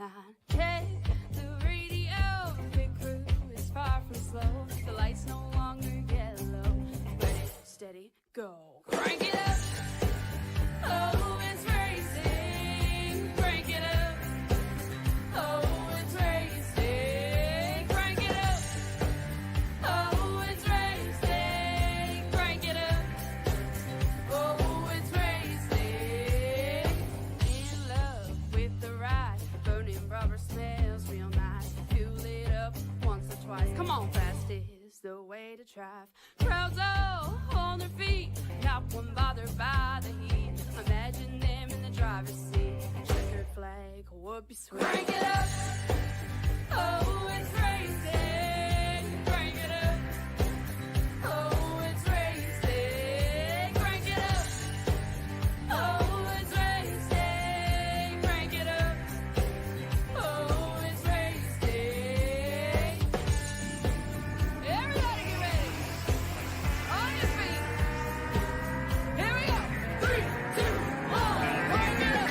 line. Check the radio, pit crew is far from slow. The lights no longer yellow. Ready, steady, go. Crank it up. Oh, it's racing. Crank it up. Oh, it's racing. Crank it up. Oh, it's racing. Crank it up. Oh, it's racing. In love with the ride. Burning rubber smells real nice. Fuel it up once or twice. Come on, fast is the way to drive. Crowds all on their feet, not one bothered by the heat. Imagine them in the driver's seat. Checkered flag would be sweet. Crank it up. Oh, it's racing. Crank it up. Oh, it's racing. Crank it up. Oh, it's racing. Crank it up. Oh, it's racing. Everybody get ready. On your feet. Here we go. 3, 2, 1. Crank it up.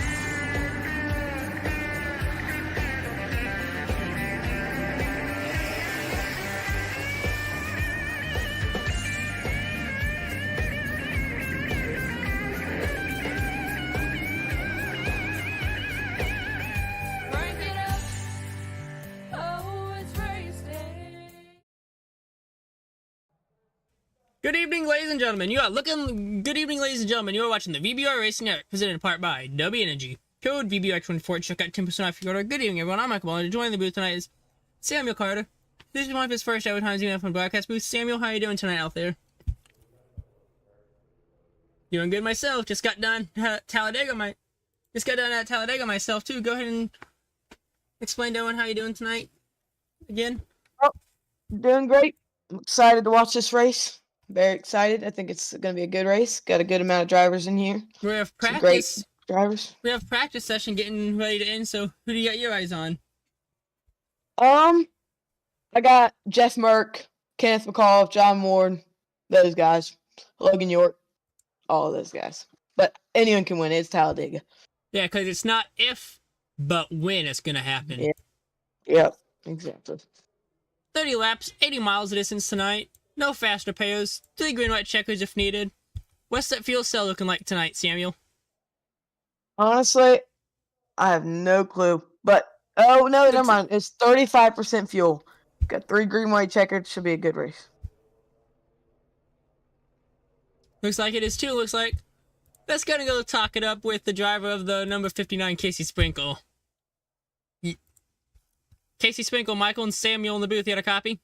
Crank it up. Oh, it's racing. Good evening, ladies and gentlemen. Good evening, ladies and gentlemen. You are watching the VBR Racing Network, presented in part by W Energy. Code VBR24. Check out 10% off your order. Good evening, everyone. I'm Michael Ball. Joining the booth tonight is Samuel Carter. This is one of his first ever times being up on the broadcast booth. Samuel, how you doing tonight out there? Doing good myself. Just got done at Talladega. Myself too. Go ahead and explain to everyone how you doing tonight. Again. Doing great. I'm excited to watch this race. Very excited. I think it's going to be a good race. Got a good amount of drivers in here. We have Some great practice. drivers. We have practice session getting ready to end. So who do you got your eyes on? I got Jeff Merck, Kenneth McCall, John Ward, those guys, Logan York, all of those guys. But anyone can win. It's Talladega. Yeah, because it's not if, but when it's gonna happen. Yeah. Yep, exactly. 30 laps, 80 miles of distance tonight. No fast repairs. 3 green-white checkers if needed. What's that fuel cell looking like tonight, Samuel? Honestly, I have no clue. But oh no, never mind. It's 35% fuel. Got 3 green, white checkered. Should be a good race. Looks like it is too. Looks like let's gonna go talk it up with the driver of the number 59, Casey Sprinkle. Casey Sprinkle, Michael, and Samuel in the booth. You got a copy?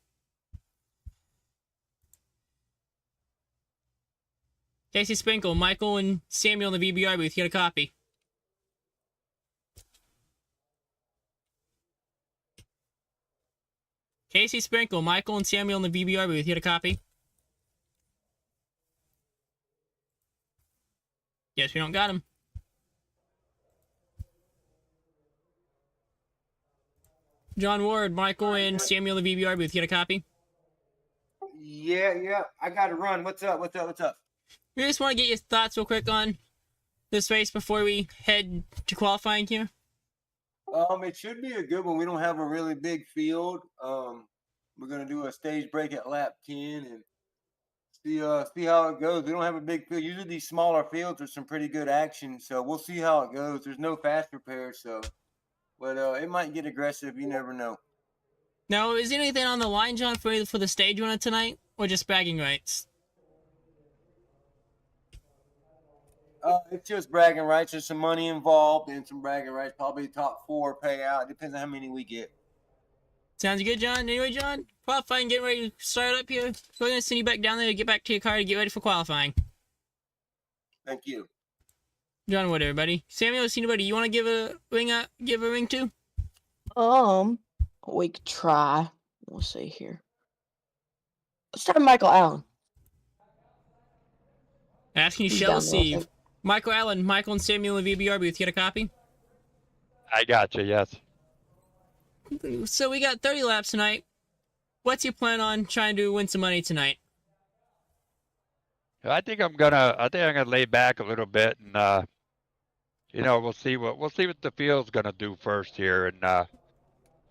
Casey Sprinkle, Michael, and Samuel in the VBR booth. You got a copy? Casey Sprinkle, Michael, and Samuel in the VBR booth. You got a copy? Yes, we don't got him. John Ward, Michael, and Samuel in the VBR booth. You got a copy? Yeah. I got to run. What's up? We just want to get your thoughts real quick on this race before we head to qualifying here. It should be a good one. We don't have a really big field. We're gonna do a stage break at lap 10 and see how it goes. We don't have a big field. Usually these smaller fields are some pretty good action, so we'll see how it goes. There's no fast repairs, but it might get aggressive. You never know. Now, is anything on the line, John, for the stage winner tonight, or just bragging rights? It's just bragging rights. There's some money involved and some bragging rights. Probably top 4 payout. It depends on how many we get. Sounds good, John. Anyway, John, qualifying, getting ready to start up here. So we're going to send you back down there to get back to your car to get ready for qualifying. Thank you. John Wood, everybody. Samuel, see anybody you want to give a ring to? We could try. We'll see here. Let's try Michael Allen. Asking you He's shall down there, I receive. think. Michael Allen, Michael and Samuel in the VBR booth. Get a copy? I got you, yes. So we got 30 laps tonight. What's your plan on trying to win some money tonight? I think I'm gonna lay back a little bit and you know, we'll see what the field's gonna do first here, and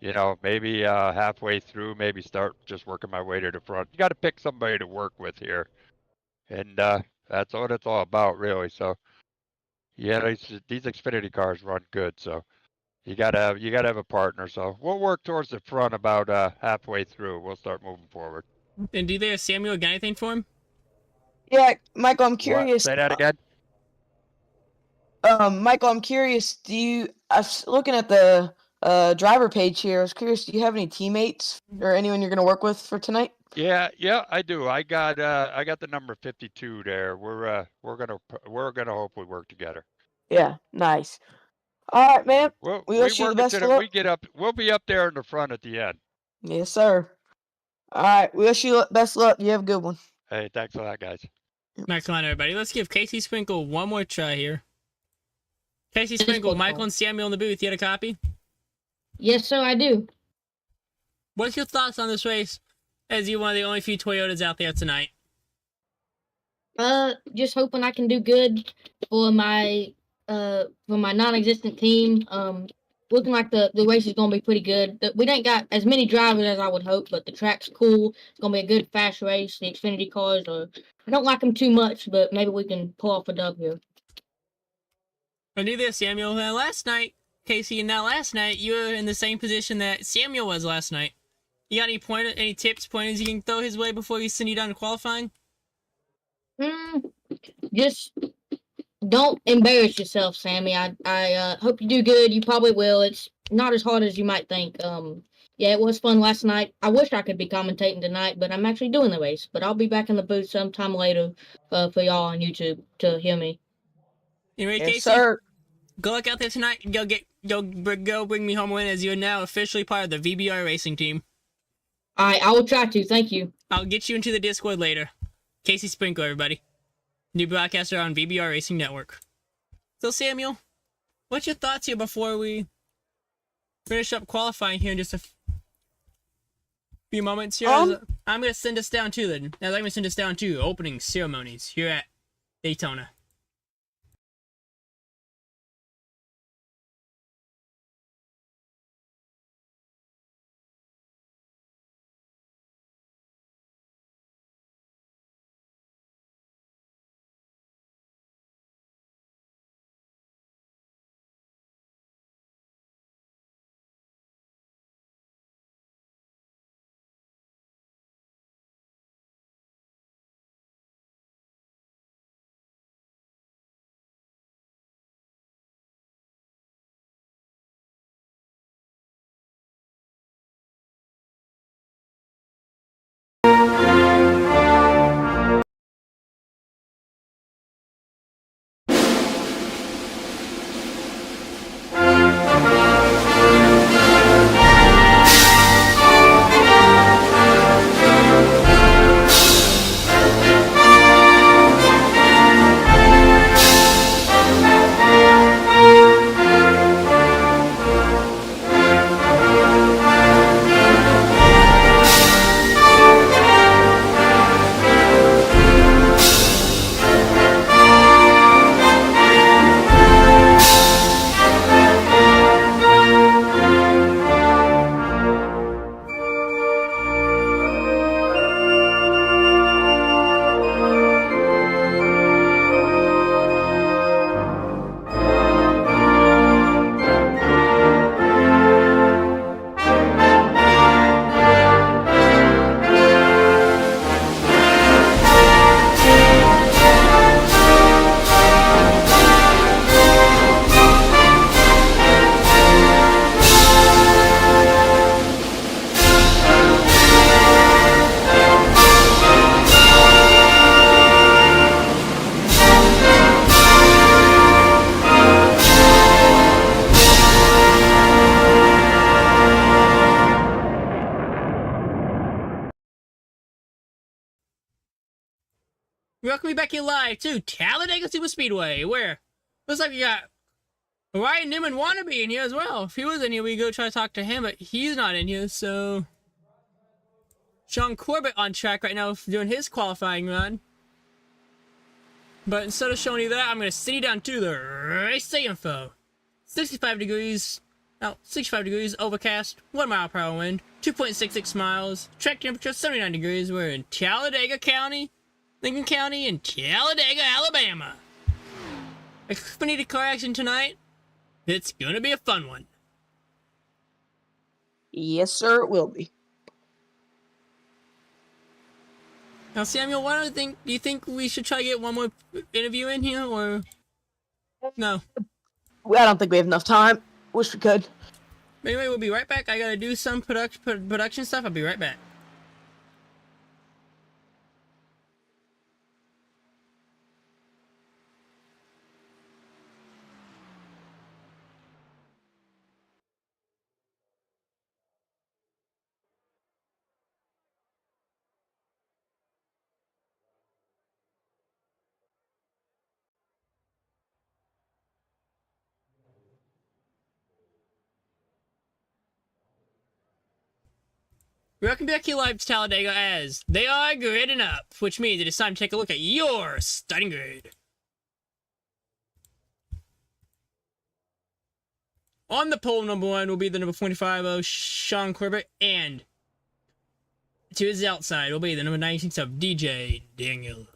you know, maybe halfway through, maybe start just working my way to the front. You got to pick somebody to work with here, and that's what it's all about, really. So yeah, these Xfinity cars run good, so you gotta have a partner. So we'll work towards the front about halfway through. We'll start moving forward. And do you think Samuel got anything for him? Yeah, Michael, I'm What? curious. Say that again. Michael, I'm curious. I was looking at the driver page here. I was curious. Do you have any teammates or anyone you're gonna work with for tonight? Yeah, I do. I got the number 52 there. We're gonna hopefully work together. Yeah, nice. All right, man. Well, We we wish you the work it best to of the, luck. we get up. We'll be up there in the front at the end. Yes, sir. All right. We wish you best luck. You have a good one. Hey, thanks for that, guys. Alright, come on, everybody. Let's give Casey Sprinkle one more try here. Casey Sprinkle, Discord Michael call. and Samuel in the booth. You had a copy? Yes, sir, I do. What's your thoughts on this race as you're one of the only few Toyotas out there tonight? Just hoping I can do good for my non-existent team. Looking like the race is gonna be pretty good. We ain't got as many drivers as I would hope, but the track's cool. It's gonna be a good fast race. The Xfinity cars I don't like them too much, but maybe we can pull off a dub here. I knew this, Samuel. Last night, Casey, and now last night, you were in the same position that Samuel was last night. You got any tips, pointers you can throw his way before you send you down to qualifying? Just don't embarrass yourself, Sammy. I hope you do good. You probably will. It's not as hard as you might think. Yeah, it was fun last night. I wish I could be commentating tonight, but I'm actually doing the race. But I'll be back in the booth sometime later for y'all on YouTube to hear me. Anyway, Yes, Casey, sir. go look out there tonight. Go bring me home a win as you're now officially part of the VBR racing team. All right, I will try to. Thank you. I'll get you into the Discord later. Casey Sprinkle, everybody. New broadcaster on VBR Racing Network. So, Samuel, what's your thoughts here before we finish up qualifying here in just a few moments here? I'm going to send us down to I'm going to send us down to opening ceremonies here at Daytona. Welcome back here live to Talladega Superspeedway, where looks like we got Ryan Newman wannabe in here as well. If he was in here, we go try to talk to him, but he's not in here, so Sean Corbett on track right now doing his qualifying run. But instead of showing you that, I'm going to send you down to the race day info. 65 degrees, 65 degrees, overcast, 1 mile per hour wind, 2.66 miles, track temperature 79 degrees. We're in Talladega County, Lincoln County, and Talladega, Alabama. If we need a car accident tonight, it's going to be a fun one. Yes, sir, it will be. Now, Samuel, do you think we should try to get one more interview in here, or no? I don't think we have enough time. Wish we could. Anyway, we'll be right back. I gotta do some production stuff. I'll be right back. Welcome back here live to Talladega as they are grading up, which means it is time to take a look at your starting grade. On the pole, number 1 will be the number 45 of Sean Corbett, and to his outside will be the number 96 of DJ Daniel.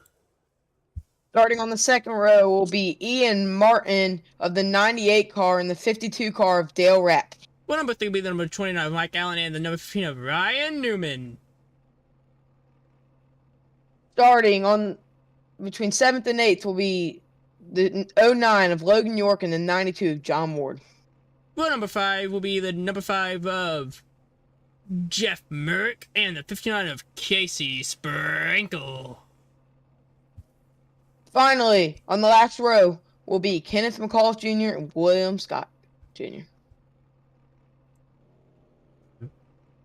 Starting on the second row will be Ian Martin of the 98 car and the 52 car of Dale Rapp. Well, number 3 will be the number 29 of Mike Allen and the number 15 of Ryan Newman. Starting on between 7th and 8th will be the 09 of Logan York and the 92 of John Ward. Well, number 5 will be the number 5 of Jeff Merrick and the 59 of Casey Sprinkle. Finally, on the last row will be Kenneth McAuliffe Jr. and William Scott Jr.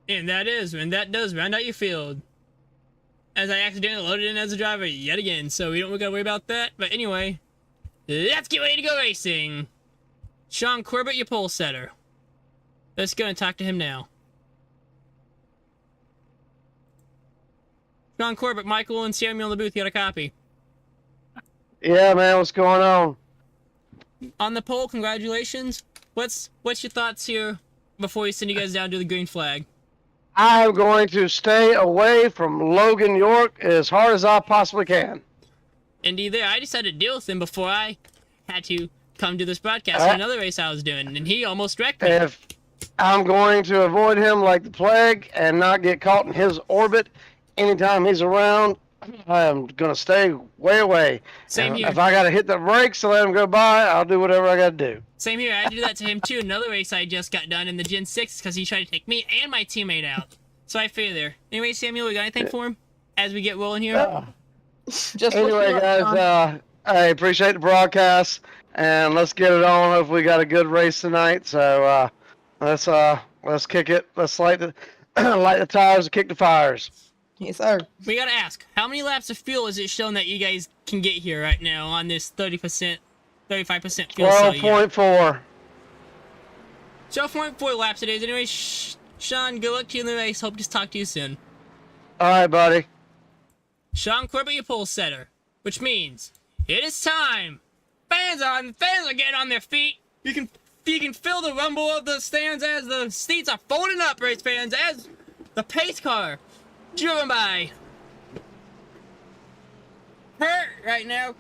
And that does round out your field. As I accidentally loaded in as a driver yet again, so we don't gotta worry about that. But anyway, let's get ready to go racing. Sean Corbett, your pole setter. Let's go and talk to him now. Sean Corbett, Michael, and Samuel in the booth, you got a copy. Yeah, man, what's going on? On the pole, congratulations. What's your thoughts here before we send you guys down to the green flag? I'm going to stay away from Logan York as hard as I possibly can. Indeed there. I decided to deal with him before I had to come to this broadcast in another race I was doing, and he almost wrecked me. If I'm going to avoid him like the plague and not get caught in his orbit anytime he's around, I'm going to stay way away. Same here. If I got to hit the brakes to let him go by, I'll do whatever I got to do. Same here. I had to do that to him too. Another race I just got done in the Gen 6 because he tried to take me and my teammate out. So I feel there. Anyway, Samuel, we got anything for him as we get rolling here? Just Anyway, wish you luck, guys, I appreciate the broadcast, and let's get it on. Hopefully, we got a good race tonight. So let's kick it. Let's light the light the tires and kick the fires. Yes, sir. We gotta ask, how many laps of fuel is it showing that you guys can get here right now on this 30%, 35% fuel cell? 12.4. 12.4 laps it is. Anyway, Sean, good luck to you in the race. Hope to talk to you soon. All right, buddy. Sean Corbett, your pole setter, which means it is time. Fans are getting on their feet. You can feel the rumble of the stands as the seats are folding up, race fans, as the pace car driven by Kurt right now.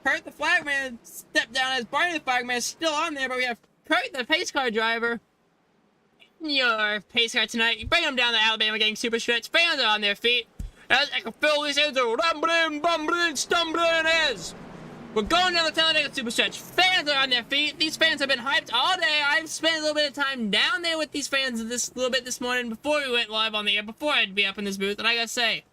Kurt the flagman stepped down as Barney the flagman is still on there, but we have Kurt the pace car driver. Your pace car tonight. You bring them down the Alabama Gang Super Stretch. Fans are on their feet. As I can feel these hands are rumbling, bumbling, stumbling as we're going down the Talladega Super Stretch. Fans are on their feet. These fans have been hyped all day. I've spent a little bit of time down there with these fans this morning before we went live on the air, before I'd be up in this booth. And I gotta say,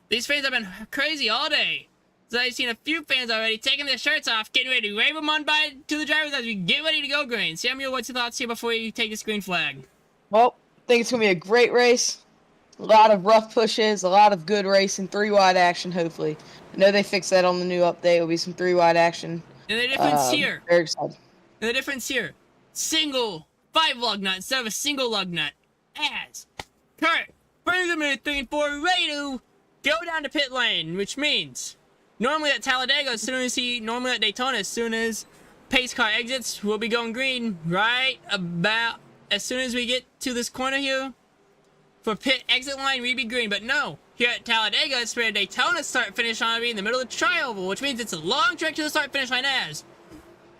these fans have been crazy all day. So I've seen a few fans already taking their shirts off, getting ready to wave them on by to the drivers as we get ready to go green. Samuel, what's your thoughts here before you take this green flag? Well, I think it's going to be a great race. A lot of rough pushes, a lot of good racing, 3-wide action, hopefully. I know they fixed that on the new update. It'll be some 3-wide action. And the difference here. Very excited. And the difference here. Single 5-lug nut instead of a single lug nut. As Kurt brings them in 3 and 4, ready to go down to pit lane, which means Normally at Talladega, normally at Daytona, as soon as pace car exits, we'll be going green right about as soon as we get to this corner here. For pit exit line, we'd be green, but no. Here at Talladega, it's where Daytona start-finish line will be in the middle of the tri-oval, which means it's a long trek to the start-finish line as.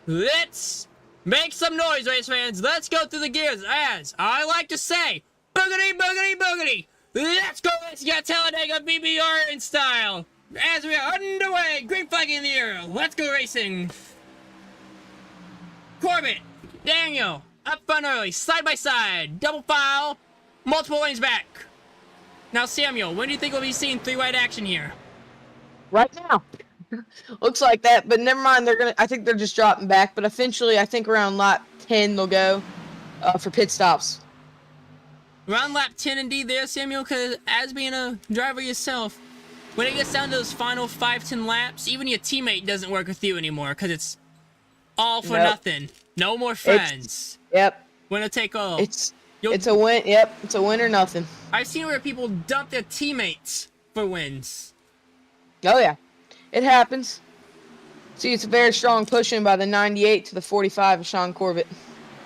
Let's make some noise, race fans. Let's go through the gears as I like to say, boogity, boogity, boogity. Let's go racing at Talladega BBR in style. As we are underway, green flag in the air. Let's go racing. Corbett, Daniel, up front early, side by side, double file, multiple lanes back. Now, Samuel, when do you think we'll be seeing three-wide action here? Right now. Looks like that, but never mind. I think they're just dropping back. But eventually, I think around lap 10 they'll go for pit stops. Around lap 10 indeed there, Samuel, because as being a driver yourself, when it gets down to those final 5-10 laps, even your teammate doesn't work with you anymore because it's all for nothing. No more friends. Yep. Winner take all. It's a win. Yep, it's a win or nothing. I've seen where people dump their teammates for wins. Oh yeah, it happens. See, it's a very strong pushing by the 98 to the 45 of Sean Corbett.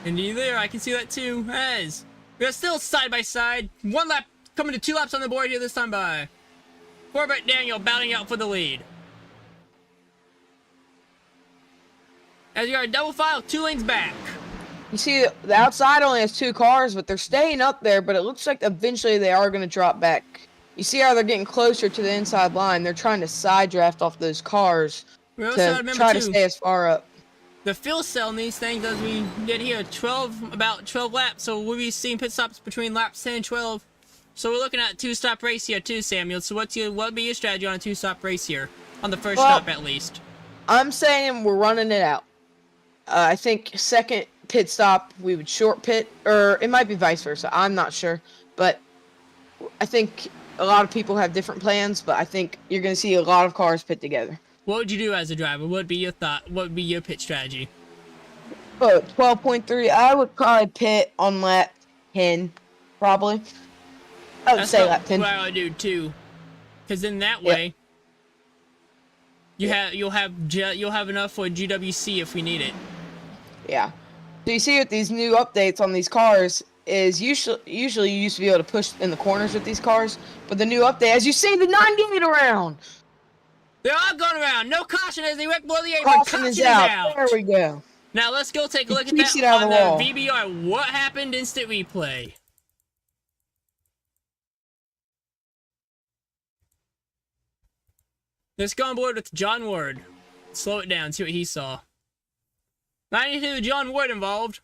Indeed there, I can see that too. As we're still side by side. One lap, coming to 2 laps on the board here this time by Corbett Daniel battling out for the lead. As you are double file, 2 lanes back. You see, the outside only has 2 cars, but they're staying up there, but it looks like eventually they are going to drop back. You see how they're getting closer to the inside line. They're trying to side draft off those cars to try to stay as far up. The fuel cell in these things, as we did here, about 12 laps, so we'll be seeing pit stops between laps 10 and 12. So we're looking at a 2-stop race here too, Samuel. So what would be your strategy on a 2-stop race here? On the first stop, at least. I'm saying we're running it out. I think second pit stop, we would short pit, or it might be vice versa. I'm not sure, but I think a lot of people have different plans, but I think you're going to see a lot of cars pit together. What would you do as a driver? What would be your thought? What would be your pit strategy? Oh, 12.3. I would probably pit on lap 10, probably. I would say lap 10. What I would do too, because in that way, you'll have enough for GWC if we need it. Yeah. So you see with these new updates on these cars is usually you used to be able to push in the corners with these cars, but the new update, as you see the 98 around. They're all going around. No caution as they wreck below the apron. Caution is out. There we go. Now let's go take a look at that on the VBR. What happened? Instant replay. Let's go on board with John Ward. Slow it down, see what he saw. 92, John Ward involved.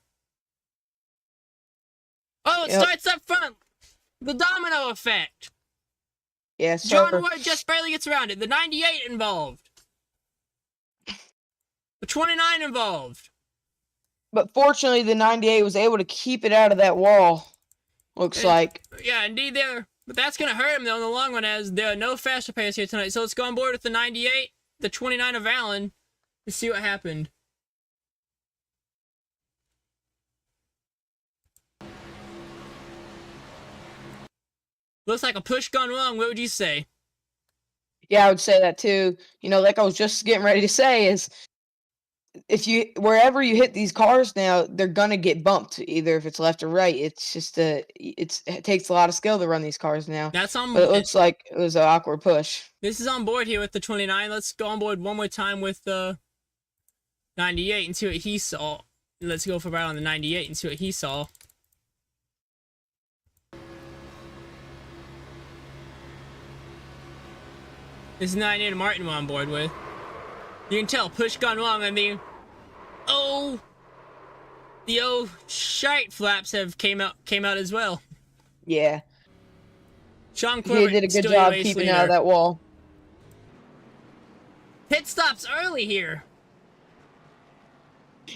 Oh, it starts up front. The domino effect. Yes, John Ward just barely gets around it. The 98 involved. The 29 involved. But fortunately, the 98 was able to keep it out of that wall. Looks like. Yeah, indeed there. But that's going to hurt him, though, in the long run, as there are no faster players here tonight. So let's go on board with the 98, the 29 of Allen, to see what happened. Looks like a push gone wrong. What would you say? Yeah, I would say that, too. You know, like I was just getting ready to say, is wherever you hit these cars now, they're gonna get bumped, either if it's left or right. It's just it takes a lot of skill to run these cars now. That's on. But it looks like it was an awkward push. This is on board here with the 29. Let's go on board one more time with the 98 and see what he saw. Let's go for right on the 98 and see what he saw. This is 98 Martin we're on board with. You can tell push gone wrong. I mean, the shite flaps have came out as well. Yeah. Sean Corbett did a good job keeping out of that wall. Pit stops early here.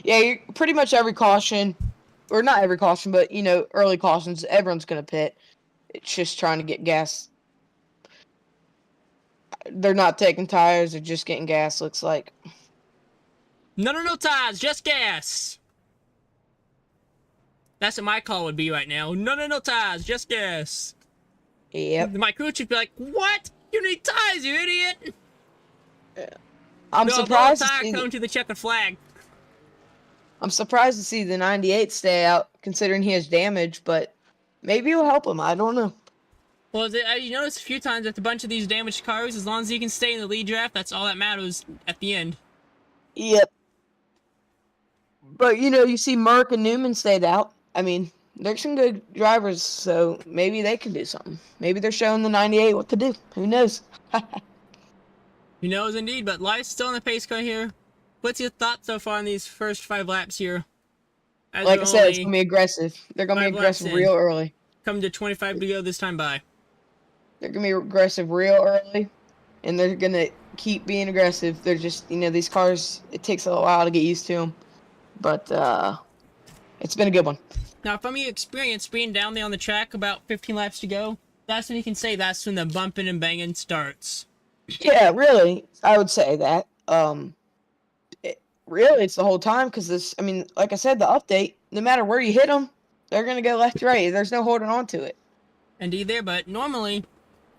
Yeah, pretty much every caution, or not every caution, but you know, early cautions, everyone's gonna pit. It's just trying to get gas. They're not taking tires, they're just getting gas, looks like. No tires, just gas. That's what my call would be right now. No tires, just gas. Yep. My crew would be like, what? You need tires, you idiot! I'm No, surprised. blow tire coming to the checkered flag. I'm surprised to see the 98 stay out, considering he has damage. But maybe it'll help him. I don't know. Well, you notice a few times that a bunch of these damaged cars, as long as you can stay in the lead draft, that's all that matters at the end. Yep. But you see Merck and Newman stayed out. I mean, they're some good drivers, so maybe they can do something. Maybe they're showing the 98 what to do. Who knows? Who knows indeed, but life's still in the pace car here. What's your thoughts so far on these first 5 laps here? As Like I we're said, it's only gonna be aggressive. They're gonna be 5 laps aggressive in. real early. Come to 25 to go this time by. They're gonna be aggressive real early, and they're gonna keep being aggressive. They're just, these cars. It takes a while to get used to them, but it's been a good one. Now, from your experience being down there on the track, about 15 laps to go, that's when you can say that's when the bumping and banging starts. Yeah, really, I would say that. Really, it's the whole time because like I said, the update. No matter where you hit them, they're gonna go left to right. There's no holding on to it. Indeed, there. But normally,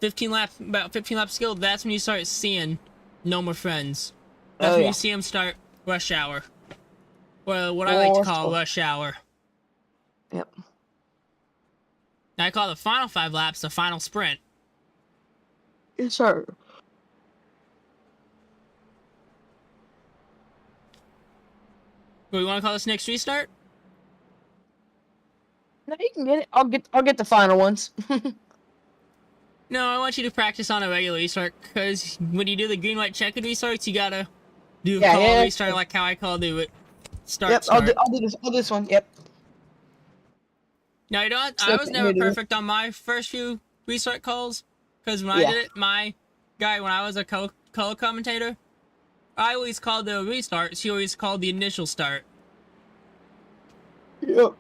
about 15 laps to go, that's when you start seeing no more friends. That's when you see them start rush hour. Well, what I like to call rush hour. Yep. I call the final 5 laps the final sprint. Yes, sir. Do we want to call this next restart? No, you can get it. I'll get the final ones. No, I want you to practice on a regular restart, because when you do the green, white, checkered restarts, you gotta do a restart like how I do it. Start. I'll do this one. Yep. Now, I was never perfect on my first few restart calls, because when I did it, when I was a color commentator, I always called the restarts, he always called the initial start. Yep.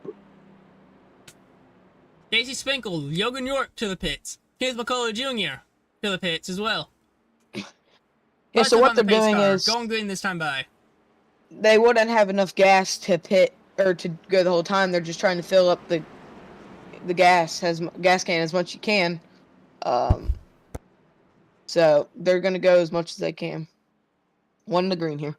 Casey Spinkle, Yogan York to the pits. Here's McCullough Jr. to the pits as well. Yeah, so what they're doing is going green this time by. They wouldn't have enough gas to pit or to go the whole time. They're just trying to fill up the gas can as much as you can. So they're gonna go as much as they can. 1 in the green here.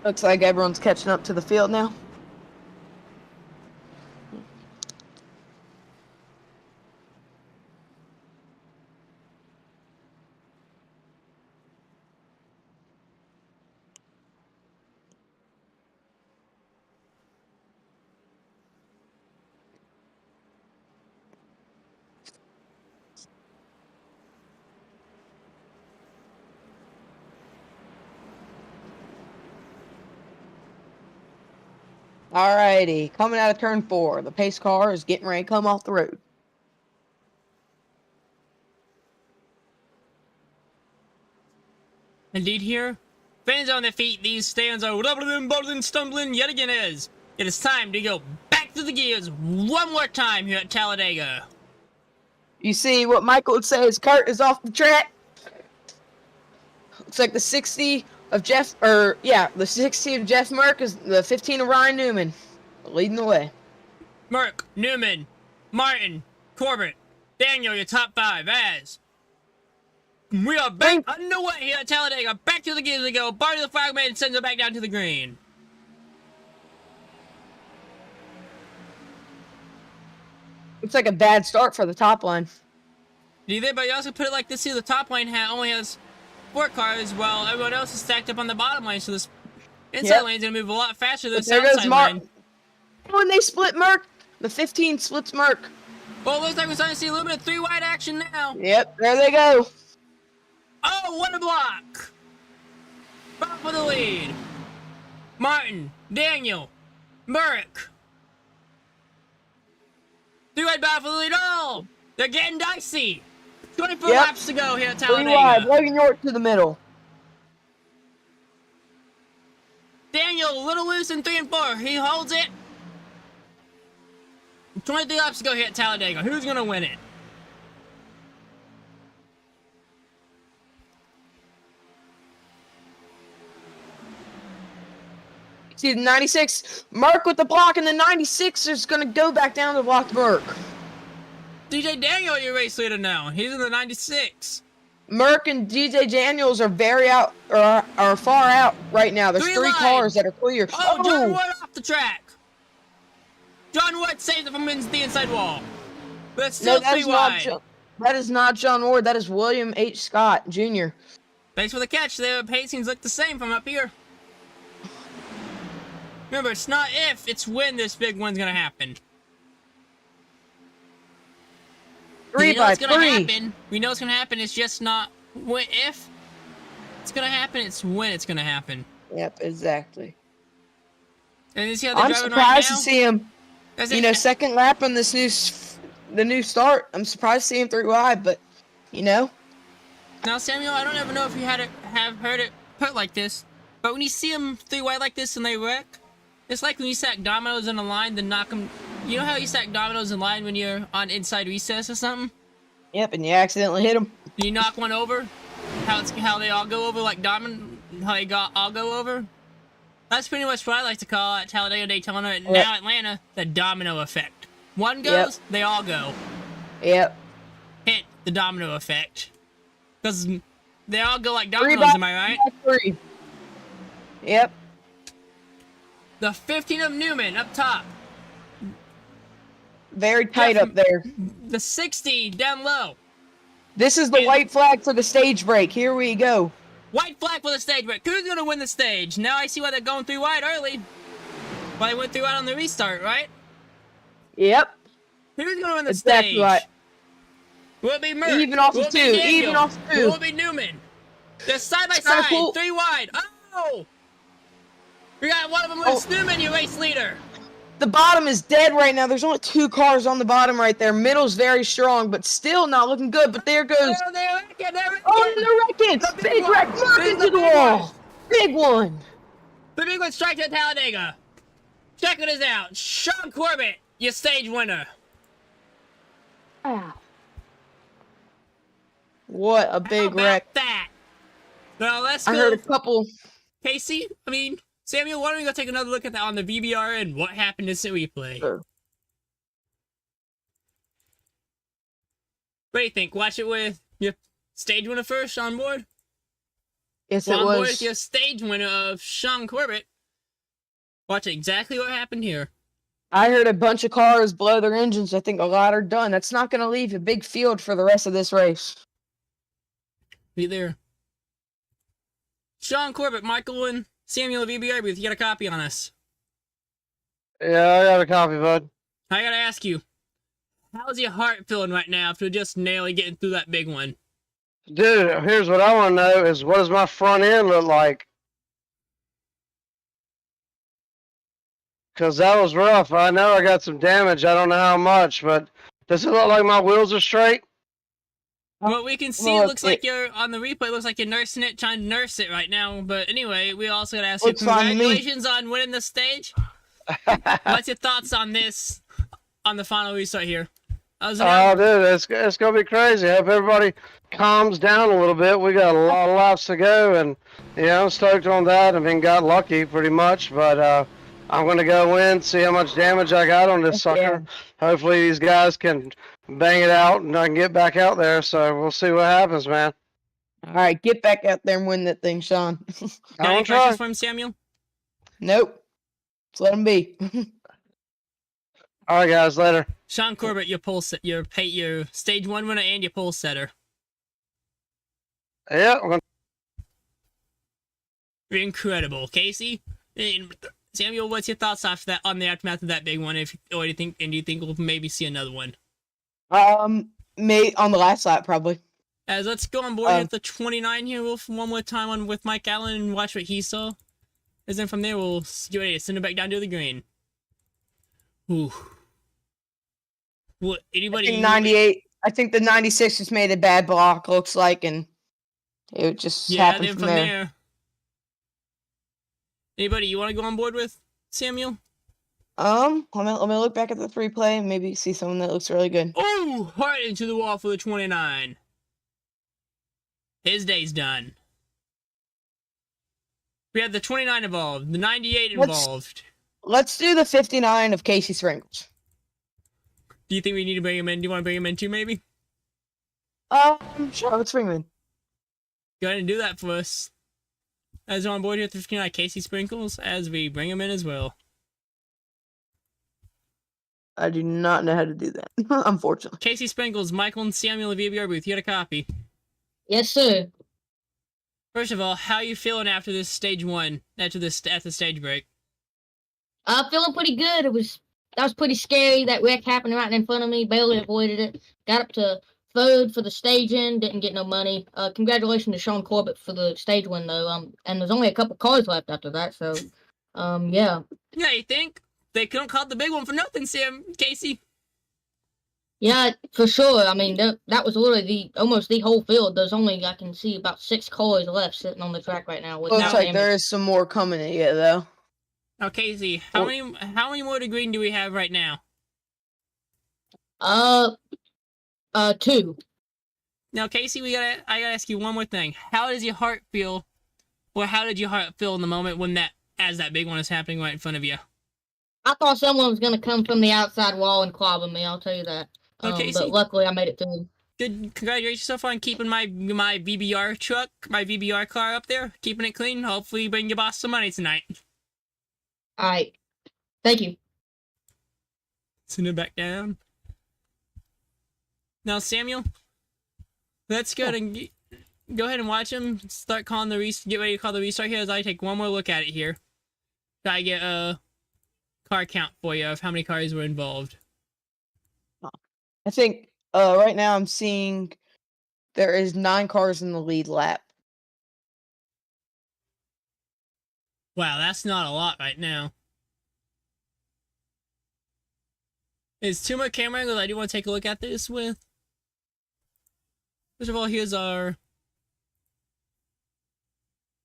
Looks like everyone's catching up to the field now. Alrighty, coming out of turn 4, the pace car is getting ready to come off the road. Indeed here, fans on their feet, these stands are bubbling, stumbling yet again as it is time to go back to the gears one more time here at Talladega. You see what Michael would say, his cart is off the track. Looks like the 60 of the 60 of Jeff Merck is the 15 of Ryan Newman, leading the way. Merck, Newman, Martin, Corbett, Daniel, your top 5 as we are back underway here at Talladega. Back to the gears we go. Barty the flagman sends it back down to the green. Looks like a bad start for the top line. Neither, but you also put it like this here, the top line only has 4 cars, while everyone else is stacked up on the bottom line, so this inside lane's gonna move a lot faster than the outside line. When they split Merck, the 15 splits Merck. Well, it looks like we're starting to see a little bit of 3-wide action now. Yep, there they go. Oh, what a block! Back for the lead. Martin, Daniel, Merrick. 3-wide battle for the lead. Oh, they're getting dicey. 24 laps to go here at 3 Talladega. wide, Logan York to the middle. a little loose in 3 and 4. He holds it. 23 laps to go here at Talladega. Who's going to win it? See the 96, Merck with the block, and the 96 is going to go back down to block Merck. DJ Daniel, your race leader now. He's in the 96. Merck and DJ Daniels are are far out right now. There's 3 cars that are clear. Oh, John Wood off the track. John Wood saves it from the inside wall. But still 3 wide. That is not John Ward. That is William H. Scott Jr. Thanks for the catch. The pacings look the same from up here. Remember, it's not if, it's when this big one's gonna happen. 3 by 3. We know it's gonna happen. It's just not when, if it's gonna happen. It's when it's gonna happen. Yep, exactly. And you see how they're I'm driving surprised right now? to see him. You know, second lap on this new start. I'm surprised to see him 3 wide, but you know. Now, Samuel, I don't ever know if you have heard it put like this, but when you see them 3 wide like this and they wreck, it's like when you stack dominoes in a line, then knock them. You know how you stack dominoes in line when you're on inside recess or something? Yep, and you accidentally hit him. You knock one over. How they all go over like how they all go over. That's pretty much what I like to call at Talladega, Daytona, and now Atlanta, the domino effect. One goes, they all go. Yep. Hit the domino effect. Because they all go like dominoes, am I right? 3. Yep. The 15 of Newman up top. Very tight up there. The 60 down low. This is the white flag for the stage break. Here we go. White flag for the stage break. Who's going to win the stage? Now I see why they're going 3 wide early. Why they went 3 wide on the restart, right? Yep. Who's going to win the Exactly stage? right. Will it be Merck? Even off Will of it be 2. Daniel? Even off of 2. Will it be Newman? They're side by kinda side. cool. 3 wide. Oh! We got one of them with Newman, your race leader. The bottom is dead right now. There's only 2 cars on the bottom right there. Middle's very strong, but still not looking good. But there goes. Oh, they're wrecking. Oh, they're wrecking. Big wreck. Merck into the wall. Big one. The big one strikes at Talladega. Check this out. Sean Corbett, your stage winner. Ow. What a big How about wreck. that? Now let's go. I heard a couple. Casey, Samuel, why don't we go take another look at that on the VBR and what happened in the replay? Sure. What do you think? Watch it with your stage winner first on board? Yes, On it board was. with your stage winner of Sean Corbett. Watch exactly what happened here. I heard a bunch of cars blow their engines. I think a lot are done. That's not going to leave a big field for the rest of this race. Be there. Sean Corbett, Michael, and Samuel VBR booth. You got a copy on us. Yeah, I got a copy, bud. I gotta ask you, how's your heart feeling right now after just narrowly getting through that big one? Dude, here's what I want to know is what does my front end look like? Because that was rough. I know I got some damage. I don't know how much, but does it look like my wheels are straight? Well, we can see it looks like you're on the replay. It looks like you're nursing it, trying to nurse it right now. But anyway, we also gotta ask you, Looks fine to me. congratulations on winning the stage. What's your thoughts on this, on the final restart here? Oh, dude, it's gonna be crazy. I hope everybody calms down a little bit. We got a lot of laps to go, and I'm stoked on that. I mean, got lucky pretty much, but I'm gonna go in, see how much damage I got on this sucker. Yeah. Hopefully, these guys can bang it out, and I can get back out there. So we'll see what happens, man. All right, get back out there and win that thing, Sean. Got I'll any try. questions for him, Samuel? Nope. Just let him be. All right, guys, later. Sean Corbett, your stage 1 winner and your pole setter. Yeah, I'm gonna Incredible, Casey. And Samuel, what's your thoughts after that on the aftermath of that big one? Do you think we'll maybe see another one? May on the last lap probably. As let's go on board with the 29 here one more time with Mike Allen and watch what he saw. As then from there we'll get ready to send it back down to the green. Ooh. What? Anybody? I think 98. I think the 96 just made a bad block. Looks like, and it just happened then from there. Anybody you want to go on board with, Samuel? Let me look back at the replay and maybe see someone that looks really good. Oh, right into the wall for the 29. His day's done. We have the 29 involved, the 98 involved. Let's do the 59 of Casey Sprinkles. Do you think we need to bring him in? Do you want to bring him in too, maybe? Sure, let's bring him in. Go ahead and do that for us. As on board here at 59, Casey Sprinkles, as we bring him in as well. I do not know how to do that, unfortunately. Casey Sprinkles, Michael and Samuel of the VBR booth. You got a copy. Yes, sir. First of all, how are you feeling after this stage one? After the stage break? Feeling pretty good. That was pretty scary. That wreck happened right in front of me. Barely avoided it. Got up to third for the staging. Didn't get no money. Congratulations to Sean Corbett for the stage win though. And there's only a couple cars left after that. So, yeah. Yeah, you think? They couldn't call it the big one for nothing, Casey. Yeah, for sure. I mean, that was literally almost the whole field. There's only, I can see about 6 cars left sitting on the track right now. Looks like there is some more coming at you, though. Now, Casey, how many more to green do we have right now? 2. Now, Casey, I gotta ask you one more thing. How does your heart feel, or how did your heart feel in the moment as that big one is happening right in front of you? I thought someone was gonna come from the outside wall and clobber me. I'll tell you that. But luckily, I made it through. Good. Congratulations so far on keeping my VBR truck, my VBR car up there, keeping it clean. Hopefully, you bring your boss some money tonight. All right. Thank you. Send it back down. Now, Samuel, let's go and go ahead and watch him. Start calling get ready to call the restart here as I take one more look at it here. I get a car count for you of how many cars were involved. I think right now I'm seeing there is 9 cars in the lead lap. Wow, that's not a lot right now. There's 2 more camera angles I do want to take a look at this with. First of all, here's our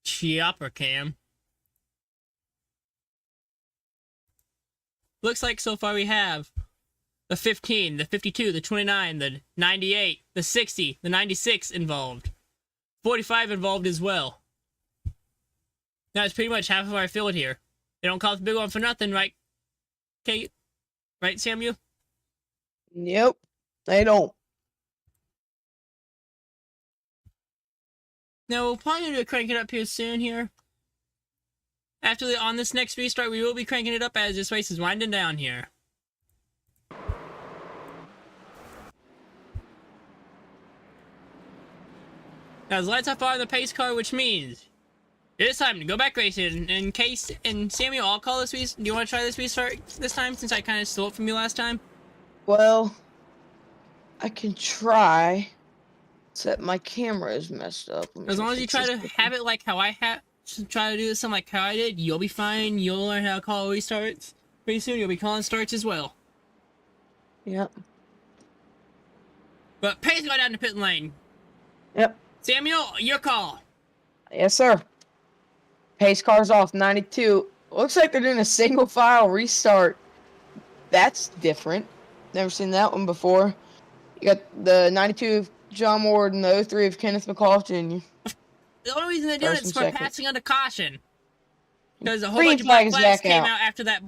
chopper cam. Looks like so far we have the 15, the 52, the 29, the 98, the 60, the 96 involved. 45 involved as well. That's pretty much half of our field here. They don't call it the big one for nothing, right, Kate? Right, Samuel? Yep, they don't. Now, we'll probably need to crank it up here soon here. On this next restart, we will be cranking it up as this race is winding down here. Now, the lights are far on the pace car, which means it is time to go back racing. In case, and Samuel, I'll call this restart. Do you want to try this restart this time, since I kind of stole it from you last time? Well, I can try, except my camera is messed up. As long as you try to have it like how I try to do this something like how I did, you'll be fine. You'll learn how to call restarts. Pretty soon, you'll be calling starts as well. Yep. But pace go down to pit lane. Yep. Samuel, your call. Yes, sir. Pace car's off, 92. Looks like they're doing a single file restart. That's different. Never seen that one before. You got the 92 of John Ward and the 03 of Kenneth McAuliffe Jr. The only reason they're doing it is for passing under caution. Because a whole Green bunch of black flags flags back came out. out after that.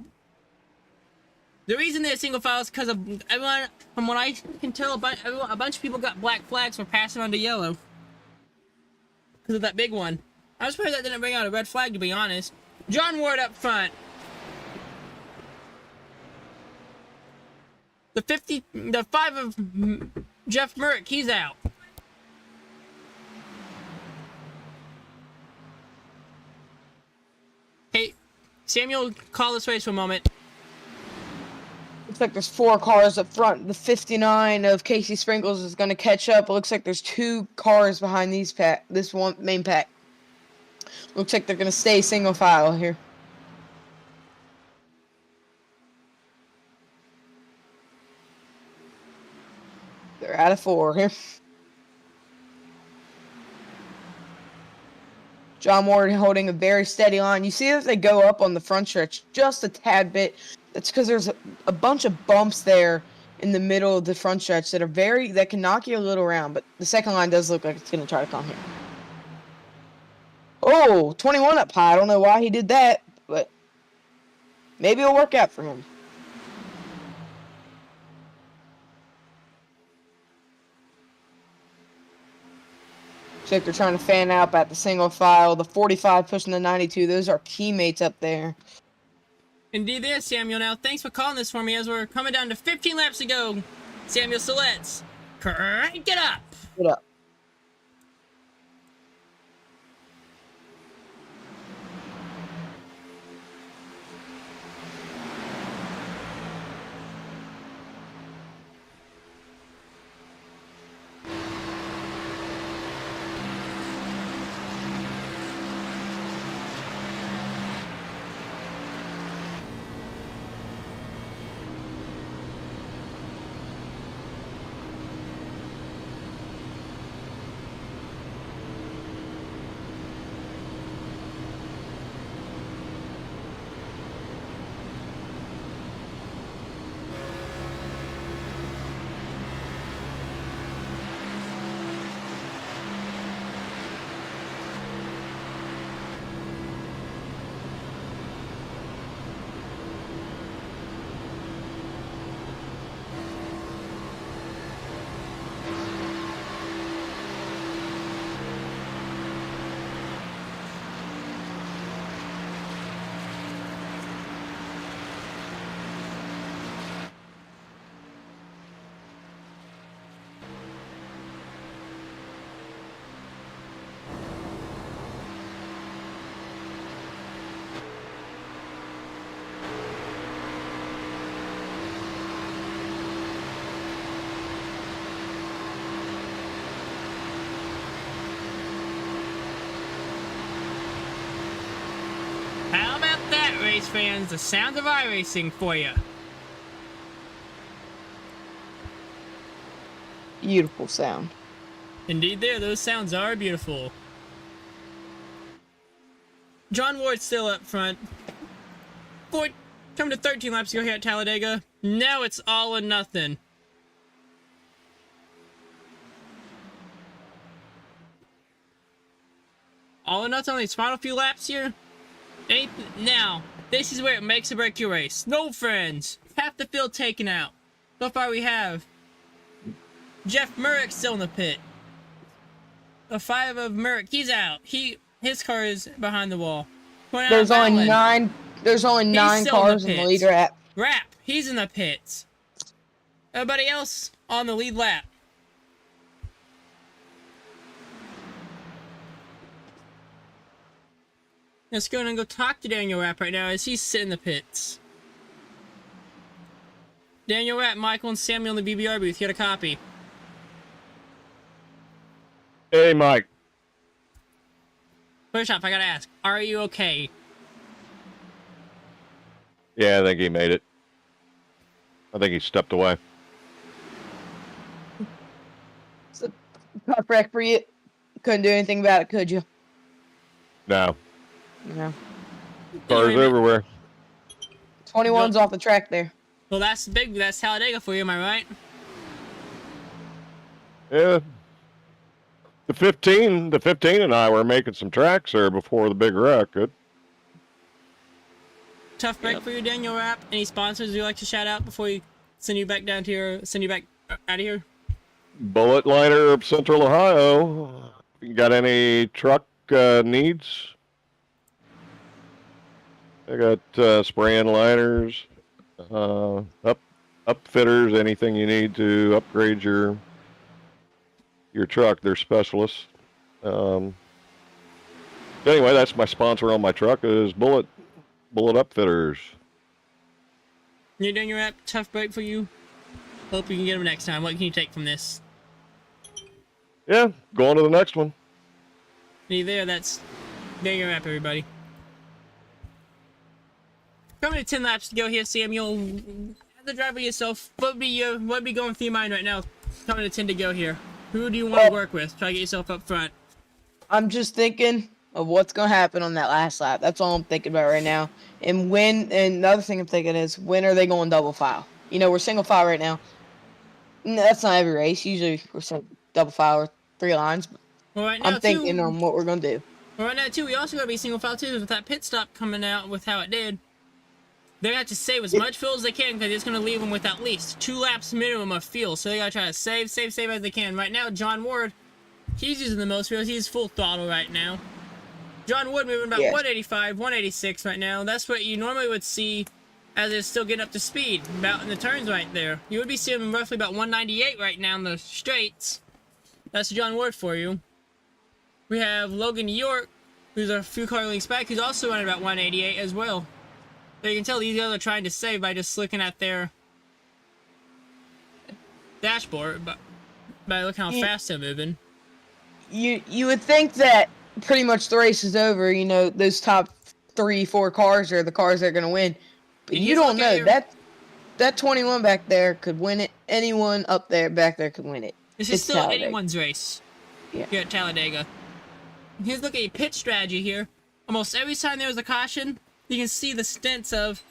The reason they're single file is because of everyone, from what I can tell, a bunch of people got black flags for passing under yellow. Because of that big one. I was surprised that didn't bring out a red flag, to be honest. John Ward up front. The 5 of Jeff Merrick, he's out. Hey, Samuel, call this race for a moment. Looks like there's 4 cars up front. The 59 of Casey Sprinkles is going to catch up. It looks like there's 2 cars behind this one main pack. Looks like they're going to stay single file here. They're out of 4 here. John Ward holding a very steady line. You see that they go up on the front stretch just a tad bit. That's because there's a bunch of bumps there in the middle of the front stretch that can knock you a little around. But the second line does look like it's going to try to come here. Oh, 21 up high. I don't know why he did that, but maybe it'll work out for him. Looks like they're trying to fan out at the single file. The 45 pushing the 92. Those are teammates up there. Indeed there, Samuel. Now, thanks for calling this for me as we're coming down to 15 laps to go. Samuel, so let's crank it up. Get up. How about that, race fans? The sound of iRacing for you. Beautiful sound. Indeed there, those sounds are beautiful. John Ward's still up front. Ford, come to 13 laps to go here at Talladega. Now it's all or nothing. All or nothing on these final few laps here. Now, this is where it makes or breaks your race. No friends. Half the field taken out. So far we have Jeff Murrick still in the pit. The 5 of Murrick, he's out. His car is behind the wall. There's only nine cars in the lead lap. Rap, he's in the pits. Everybody else on the lead lap. Let's go and go talk to Daniel Rapp right now as he's sitting in the pits. Daniel Rapp, Michael, and Samuel in the BBR booth. You got a copy. Hey, Mike. First off, I gotta ask, are you okay? Yeah, I think he made it. I think he stepped away. It's a tough wreck for you. Couldn't do anything about it, could you? No. No. Cars everywhere. 21's off the track there. Well, that's big. That's Talladega for you, am I right? Yeah. The 15 and I were making some tracks there before the big wreck. Good. Tough break for you, Daniel Rapp. Any sponsors you'd like to shout out before we send you back down to here, send you back out of here? Bullet Liner of Central Ohio. You got any truck needs? I got spraying liners, upfitters, anything you need to upgrade your truck. They're specialists. Anyway, that's my sponsor on my truck is Bullet Upfitters. You're doing your app. Tough break for you. Hope you can get them next time. What can you take from this? Yeah, going to the next one. Me there. That's doing your app, everybody. Coming to 10 laps to go here, Samuel. As the driver yourself, what be going through your mind right now? Coming to 10 to go here. Who do you want to work with? Try to get yourself up front. I'm just thinking, of what's going to happen on that last lap. That's all I'm thinking about right now. And the other thing I'm thinking is, when are they going double file? You know, we're single file right now. No, that's not every race. Usually we're double file or 3 lines. Well, right now, I'm thinking on what we're going to do. Well, right now, too, we also got to be single file, too, with that pit stop coming out with how it did. They got to save as much fuel as they can, because it's going to leave them with at least 2 laps minimum of fuel. So they got to try to save as they can. Right now, John Ward, he's using the most fuel. He's full throttle right now. John Wood moving about 185, 186 right now. That's what you normally would see as it's still getting up to speed, about in the turns right there. You would be seeing him roughly about 198 right now in the straights. That's John Ward for you. We have Logan York, who's a few car lengths back, who's also running about 188 as well. So you can tell these guys are trying to save by just looking at their dashboard, but by looking how fast they're moving. You would think that pretty much the race is over. You know, those top 3-4 cars are the cars that are going to win. But you don't know. That 21 back there could win it. Anyone up there back there could win it. This is still anyone's race. Yeah. Here at Talladega. Here's look at a pit strategy here. Almost every time there was a caution, you can see the stints of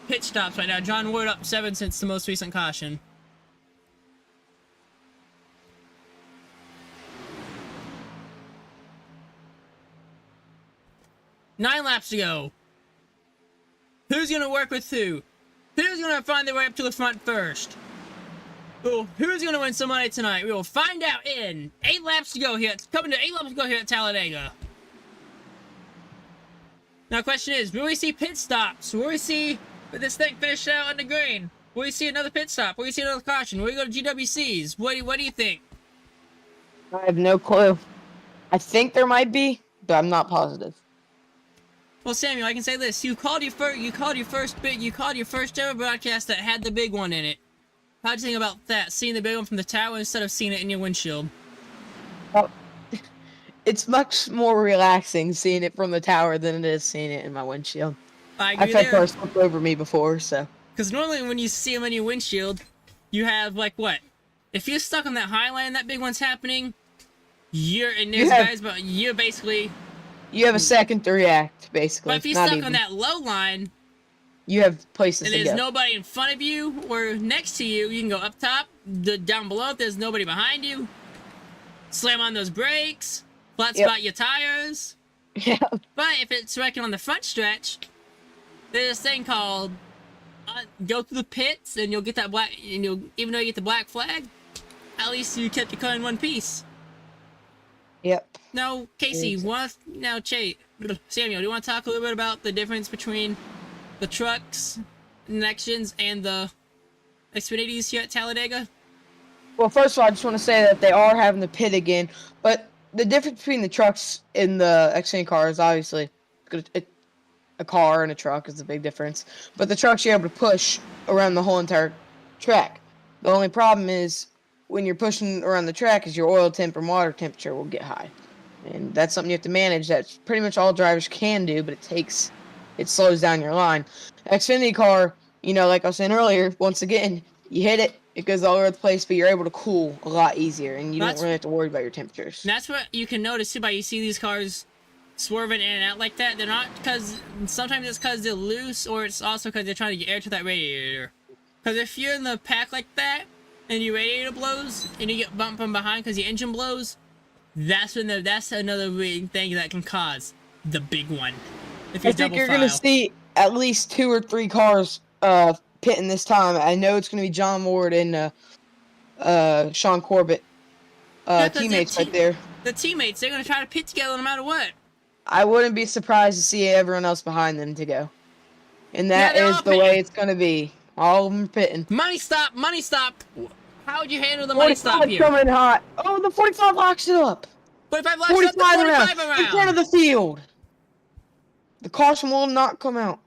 pit stops right now. John Wood up 7 since the most recent caution. Nine laps to go. Who's gonna work with who? Who's gonna find their way up to the front first? Ooh, who's gonna win some money tonight? We will find out in 8 laps to go here. It's coming to 8 laps to go here at Talladega. Now, the question is, will we see pit stops? Will we see this thing finish out on the green? Will we see another pit stop? Will we see another caution? Will we go to GWCs? What do you think? I have no clue. I think there might be, but I'm not positive. Well, Samuel, I can say this: you called your first ever broadcast that had the big one in it. How'd you think about that? Seeing the big one from the tower instead of seeing it in your windshield. Well, it's much more relaxing seeing it from the tower than it is seeing it in my windshield. I agree. I've had cars flip over me before, so. Because normally when you see them in your windshield, you have like what? If you're stuck on that high line and that big one's happening, you're basically. You have a second to react, basically. But if you're stuck on that low line, you have places and to go. there's nobody in front of you or next to you, you can go up top, down below if there's nobody behind you, slam on those brakes, flat spot your tires. Yeah. But if it's wrecking on the front stretch, there's this thing called go through the pits, and you'll get that black, and even though you get the black flag, at least you kept your car in one piece. Yep. Now, Casey, Samuel, do you want to talk a little bit about the difference between the trucks, Next-Gens, and the Xfinities here at Talladega? Well, first of all, I just want to say that they are having the pit again, but the difference between the trucks and the Xfinity cars, obviously, a car and a truck is a big difference. But the trucks, you're able to push around the whole entire track. The only problem is when you're pushing around the track is your oil temp and water temperature will get high. And that's something you have to manage. That's pretty much all drivers can do, but it slows down your line. Xfinity car, like I was saying earlier, once again, you hit it, it goes all over the place, but you're able to cool a lot easier, and you don't really have to worry about your temperatures. That's what you can notice too by you see these cars swerving in and out like that. They're not sometimes it's because they're loose, or it's also because they're trying to get air to that radiator. Because if you're in the pack like that, and your radiator blows, and you get bumped from behind because your engine blows, that's another big thing that can cause the big one. If you I think you're going to see at least 2 or 3 cars pitting this time. I know it's going to be John Ward and Sean Corbett teammates right there. The teammates, they're going to try to pit together no matter what. I wouldn't be surprised to see everyone else behind them to go. And that is the way it's going to be. All of them pitting. Money stop, money stop. How would you handle the money stop here? Coming hot. Oh, the 45 locks it up. 45 locks it up, the 45 around. In front of the field. The caution will not come out.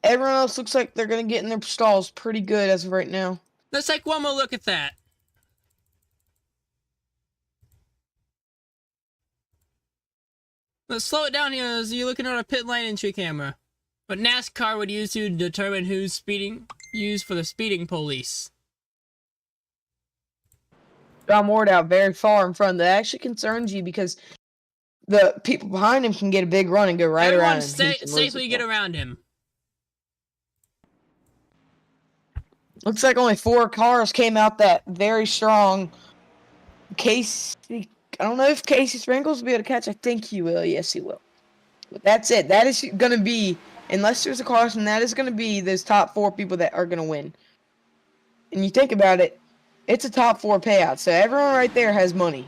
Everyone else looks like they're going to get in their stalls pretty good as of right now. Let's take one more look at that. Let's slow it down here as you're looking at a pit lane entry camera. What NASCAR would use to determine who's used for the speeding police. John Ward out very far in front. That actually concerns you because the people behind him can get a big run and go right Everyone around him. He can lose safely it. get around him. Looks like only 4 cars came out that very strong. Casey, I don't know if Casey Sprinkles will be able to catch. I think he will. Yes, he will. But that's it. That is going to be, unless there's a caution, that is going to be those top 4 people that are going to win. And you think about it, it's a top 4 payout. So everyone right there has money.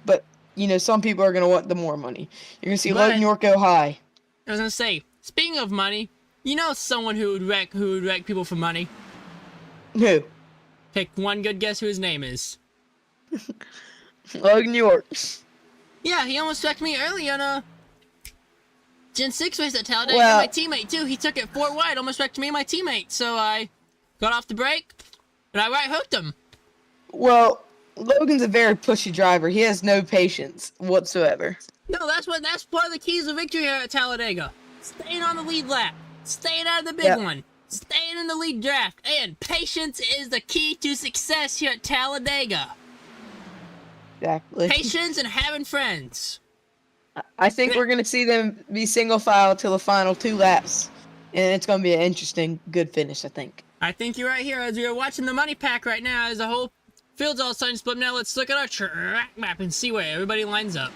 But, you know, some people are going to want the more money. You're going to see Logan York go high. I was going to say, speaking of money, you know someone who would wreck people for money? Who? Pick one good guess who his name is. Logan York. Yeah, he almost wrecked me early on Gen 6 race at Talladega. Well, My teammate, too. He took it 4 wide, almost wrecked me and my teammate. So I got off the brake, and I right hooked him. Well, Logan's a very pushy driver. He has no patience whatsoever. No, that's part of the keys of victory here at Talladega. Staying on the lead lap. Staying out of the big one. Staying in the lead draft. And patience is the key to success here at Talladega. Exactly. Patience and having friends. I think we're going to see them be single file till the final 2 laps. And it's going to be an interesting, good finish, I think. I think you're right here. As we are watching the money pack right now, as the whole field's all starting to split. Now let's look at our track map and see where everybody lines up.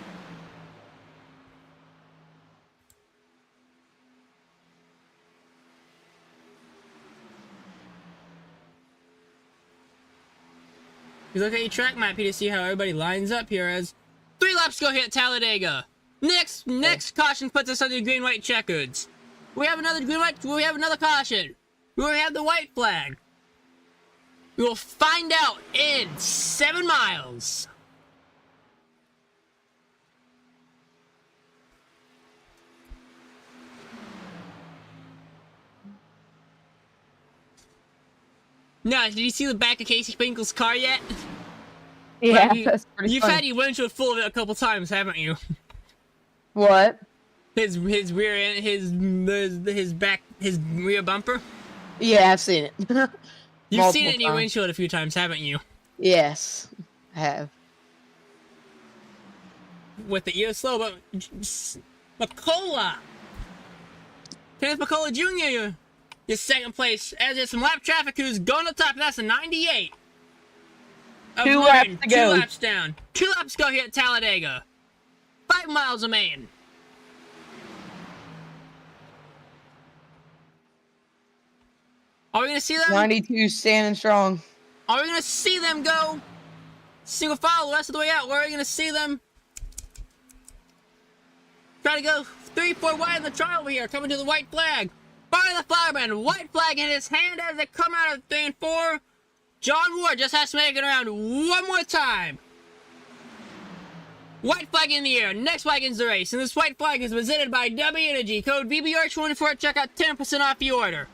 You look at your track map here to see how everybody lines up here as 3 laps go here at Talladega. Next caution puts us under green white checkers. We have another green white, we have another caution. We have the white flag. We will find out in 7 miles. Now, did you see the back of Casey Sprinkle's car yet? Yeah, Well, that's pretty You've funny. had your windshield full of it a couple times, haven't you? What? His rear end, his rear bumper. Yeah, I've seen it. You've seen Multiple it in your times. windshield a few times, haven't you? Yes, I have. With the ear slow, but McCullough, Kenneth McCullough Jr. is second place. As there's some lap traffic who's going to the top. And that's a 98. Of 2 Martin. laps to go. 2 laps down. 2 laps go here at Talladega. 5 miles a man. Are we gonna see them? 92 standing strong. Are we gonna see them go single file the rest of the way out? Or are we gonna see them try to go 3, 4 wide in the trial over here, coming to the white flag? Fire the fireman, white flag in his hand as they come out of 3 and 4. John Ward just has to make it around one more time. White flag in the air, next flag ends the race, and this white flag is presented by W Energy. Code VBR24 check out 10% off your order.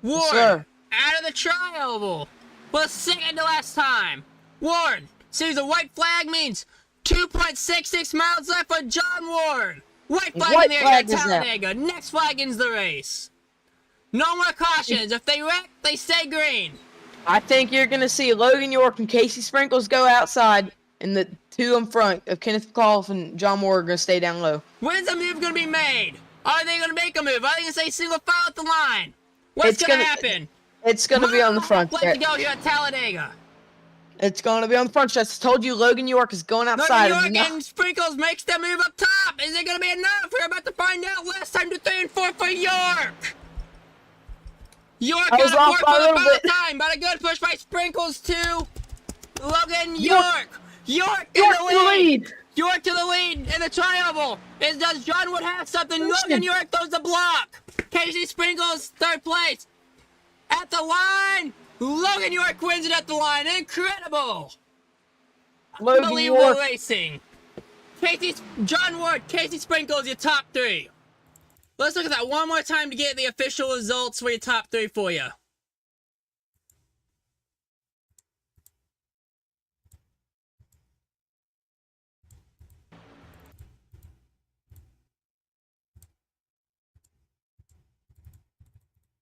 Ward, sir. out of the tri-oval for the second to last time. Ward, sees a white flag means 2.66 miles left for John Ward. White flag White in the air flag at is out. Talladega. Next flag ends the race. No more cautions. If they wreck, they stay green. I think you're going to see Logan York and Casey Sprinkles go outside, and the 2 in front of Kenneth McCullough and John Moore are going to stay down low. When's the move going to be made? Are they going to make a move? Are they going to say single file at the line? What's It's going to gonna- happen? It's going to be on the front Let's stretch. go here at Talladega. It's going to be on the front stretch. I told you Logan York is going outside. New and York and Sprinkles makes the move up top. Is it going to be enough? We're about to find out. Last time to 3 and 4 for York. York I got was a off 4 by a for the little final bit. time, but a good push by Sprinkles to Logan York. York in York the to the lead. lead. York to the lead in the tri-oval. Does John Wood have something? Logan York throws the block. Casey Sprinkles, 3rd place. At the line, Logan York wins it at the line. Incredible. Logan Unbelievable York. racing. John Ward, Casey Sprinkles, your top 3. Let's look at that one more time to get the official results for your top 3 for you.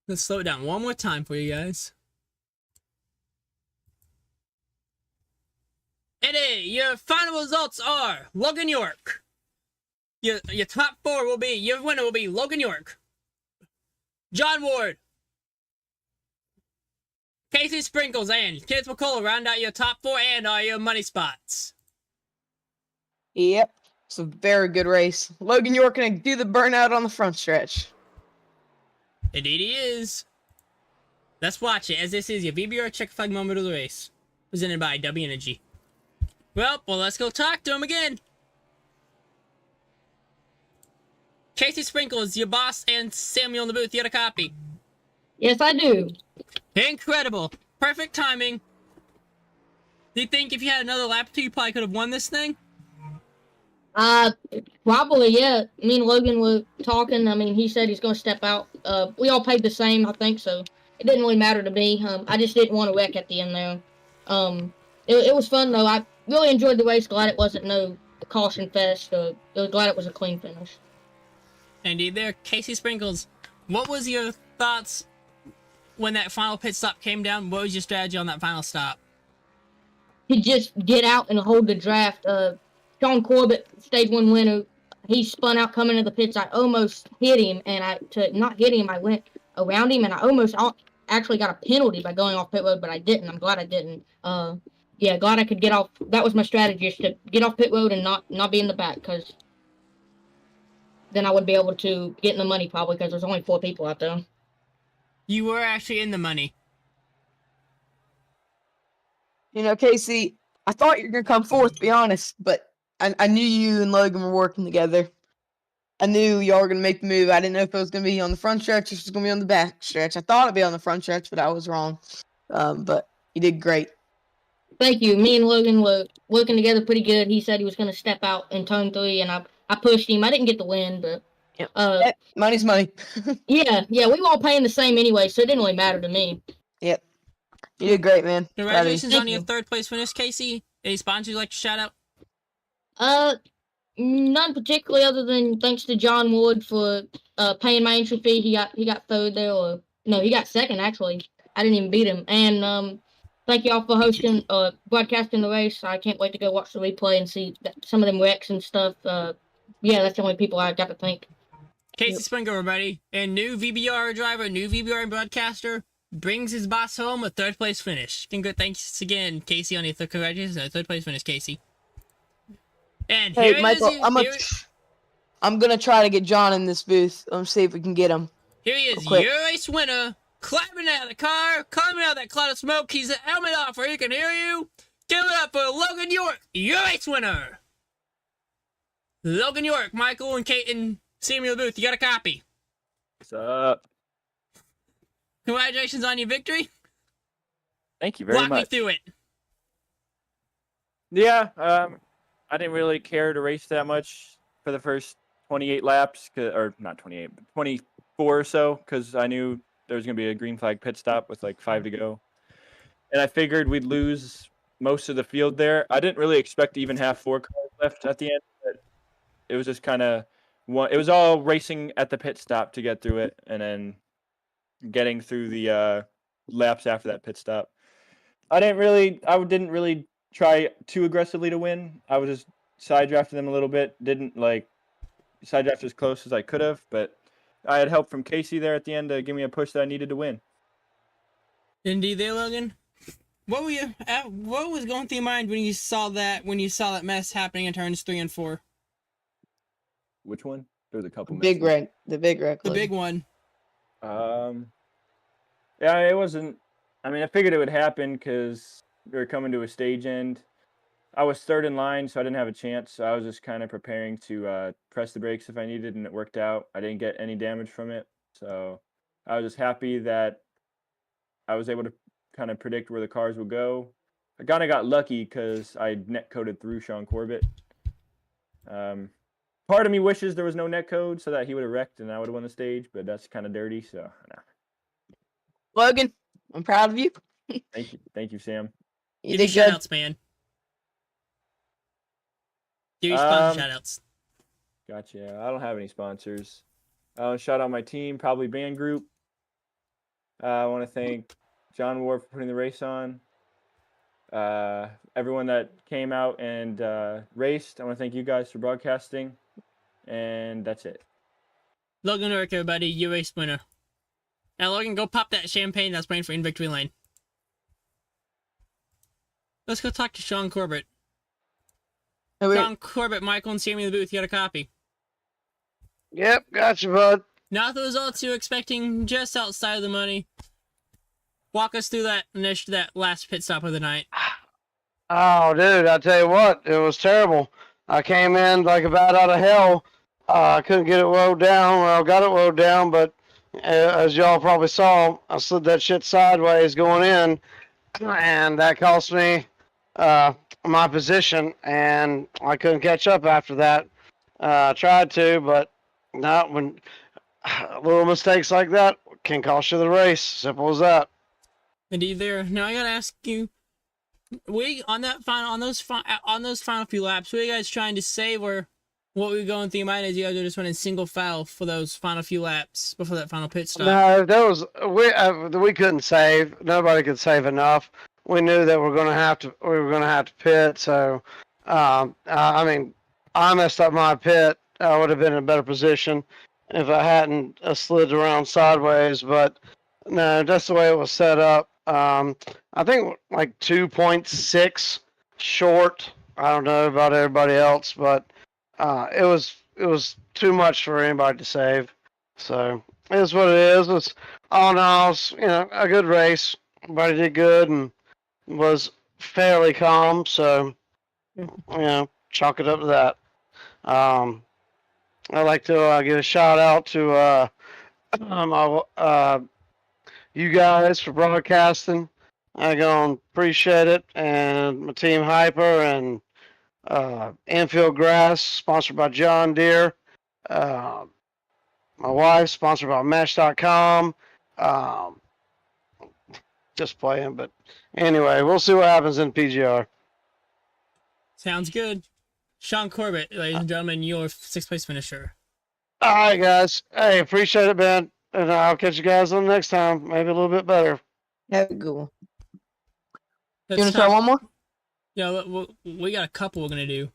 Let's slow it down one more time for you guys. It Okay, your final results are Logan York. Your top 4 will be, your winner will be Logan York, John Ward, Casey Sprinkles, and Kenneth McCullough round out your top 4 and all your money spots. Yep. It's a very good race. Logan York gonna do the burnout on the front stretch. Indeed he is. Let's watch it, as this is your VBR check flag moment of the race, presented by W Energy. Well, let's go talk to him again. Casey Sprinkles, your boss, and Samuel in the booth. You got a copy. Yes, I do. Incredible. Perfect timing. Do you think if you had another lap or two, you probably could have won this thing? Probably, yeah. Me and Logan were talking. I mean, he said he's going to step out. We all paid the same, I think, so it didn't really matter to me. I just didn't want to wreck at the end there. It was fun, though. I really enjoyed the race. Glad it wasn't no caution fest. Glad it was a clean finish. Indeed there. Casey Sprinkles, what was your thoughts when that final pit stop came down? What was your strategy on that final stop? To just get out and hold the draft. Sean Corbett, stage 1 winner, he spun out coming to the pits. I almost hit him, and to not hit him, I went around him, and I almost actually got a penalty by going off pit road, but I didn't. I'm glad I didn't. Yeah, glad I could get off. That was my strategy, is to get off pit road and not be in the back, because then I would be able to get in the money probably, because there's only 4 people out there. You were actually in the money. You know, Casey, I thought you were gonna come fourth, to be honest, but I knew you and Logan were working together. I knew y'all were gonna make the move. I didn't know if it was gonna be on the front stretch or if it was gonna be on the back stretch. I thought it'd be on the front stretch, but I was wrong. But you did great. Thank you. Me and Logan were working together pretty good. He said he was going to step out in turn 3, and I pushed him. I didn't get the win, but Yep, money's money. yeah, we were all paying the same anyway, so it didn't really matter to me. Yep, you did great, man. Congratulations on Thank your you. 3rd place finish, Casey. Any sponsors you'd like to shout out? None particularly, other than thanks to John Wood for paying my entry fee. He got 3rd there, or no, he got 2nd actually. I didn't even beat him. And thank y'all for hosting, broadcasting the race. I can't wait to go watch the replay and see some of them wrecks and stuff. Yeah, that's the only people I got to thank. Casey Sprinkle, everybody. And new VBR driver, new VBR broadcaster, brings his boss home a 3rd place finish. Thanks again, Casey, on your congratulations on a 3rd place finish, Casey. And Hey, here Michael, it is. I'm gonna try to get John in this booth. See if we can get him. Here he is, Quick. your race winner, climbing out of the car, climbing out of that cloud of smoke. He's the helmet off where he can hear you. Give it up for Logan York, your race winner. Logan York, Michael and Kate and Samuel Booth, you got a copy. What's up? Congratulations on your victory. Thank you very Walk much. me through it. Yeah, I didn't really care to race that much for the first 28 laps, or not 28, but 24 or so, because I knew there was going to be a green flag pit stop with like 5 to go. And I figured we'd lose most of the field there. I didn't really expect to even have 4 cars left at the end, but it was just kind of it was all racing at the pit stop to get through it, and then getting through the laps after that pit stop. I didn't really try too aggressively to win. I was just side drafting them a little bit. Didn't side draft as close as I could have, but I had help from Casey there at the end to give me a push that I needed to win. Indeed, there, Logan. What was going through your mind when you saw that mess happening in turns 3 and 4? Which one? There was a couple. The big wreck. The big one. Yeah, it wasn't. I mean, I figured it would happen because we were coming to a stage end. I was 3rd in line, so I didn't have a chance. So I was just kind of preparing to press the brakes if I needed, and it worked out. I didn't get any damage from it, so I was just happy that I was able to kind of predict where the cars would go. I kind of got lucky because I net coded through Sean Corbett. Part of me wishes there was no net code so that he would have wrecked and I would have won the stage, but that's kind of dirty. So, nah. Logan, I'm proud of you. Thank you, Sam. You Give me did good. shoutouts, man. Give me sponsor shoutouts. Gotcha. I don't have any sponsors. Shout out my team, probably Band Group. I want to thank John Ward for putting the race on. Everyone that came out and raced, I want to thank you guys for broadcasting. And that's it. Logan Urk, everybody, you race winner. Now, Logan, go pop that champagne that's waiting for in victory lane. Let's go talk to Sean Corbett. Hey, wait. Sean Corbett, Michael, and Sammy in the booth. You got a copy. Yep, gotcha, bud. Not the results you were expecting, just outside of the money. Walk us through that last pit stop of the night. Oh, dude, I tell you what, it was terrible. I came in like a bat out of hell. I couldn't get it wound down. Well, I got it wound down, but as y'all probably saw, I slid that shit sideways going in, and that cost me my position, and I couldn't catch up after that. I tried to, but not when little mistakes like that can cost you the race. Simple as that. Indeed, there. Now I gotta ask you, on those final few laps, were you guys trying to save, or what were going through your mind as you guys were just running single file for those final few laps before that final pit stop? No, we couldn't save. Nobody could save enough. We knew that we were gonna have to pit. So, I mean, I messed up my pit. I would have been in a better position if I hadn't slid around sideways. But no, that's the way it was set up. I think like 2.6 short. I don't know about everybody else, but it was too much for anybody to save. So it is what it is. It's all in all, a good race. Everybody did good and was fairly calm. So chalk it up to that. I'd like to give a shout out to you guys for broadcasting. I gonna appreciate it, and my team Hyper and Infield Grass, sponsored by John Deere. My wife, sponsored by Match.com. Just playing, but anyway, we'll see what happens in PGR. Sounds good. Sean Corbett, ladies and gentlemen, your 6th place finisher. All right, guys. Hey, appreciate it, man. And I'll catch you guys on the next time. Maybe a little bit better. Have a good one. You Let's want to try talk- one more? Yeah, we got a couple we're gonna do.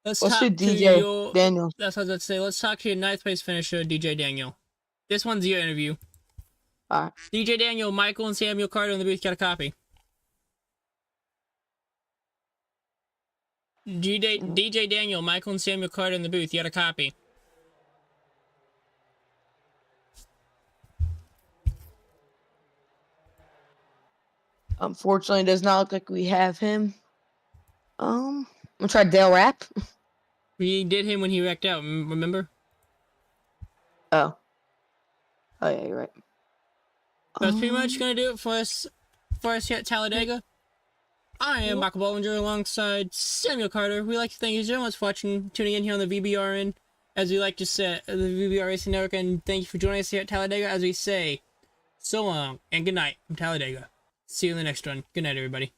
Let's Let's talk do to DJ your. Daniels. That's what I was about to say. Let's talk to your 9th place finisher, DJ Daniel. This one's your interview. All right. DJ Daniel, Michael, and Samuel Carter in the booth got a copy. DJ Daniel, Michael, and Samuel Carter in the booth. You got a copy. Unfortunately, it does not look like we have him. We'll try Dale Rapp. We did him when he wrecked out, remember? Oh yeah, you're right. That's pretty much gonna do it for us here at Talladega. I am Michael Bollinger alongside Samuel Carter. We'd like to thank you so much for watching, tuning in here on the VBRN, as we like to say, the VBR Racing Network, and thank you for joining us here at Talladega as we say so long and good night from Talladega. See you in the next one. Good night, everybody.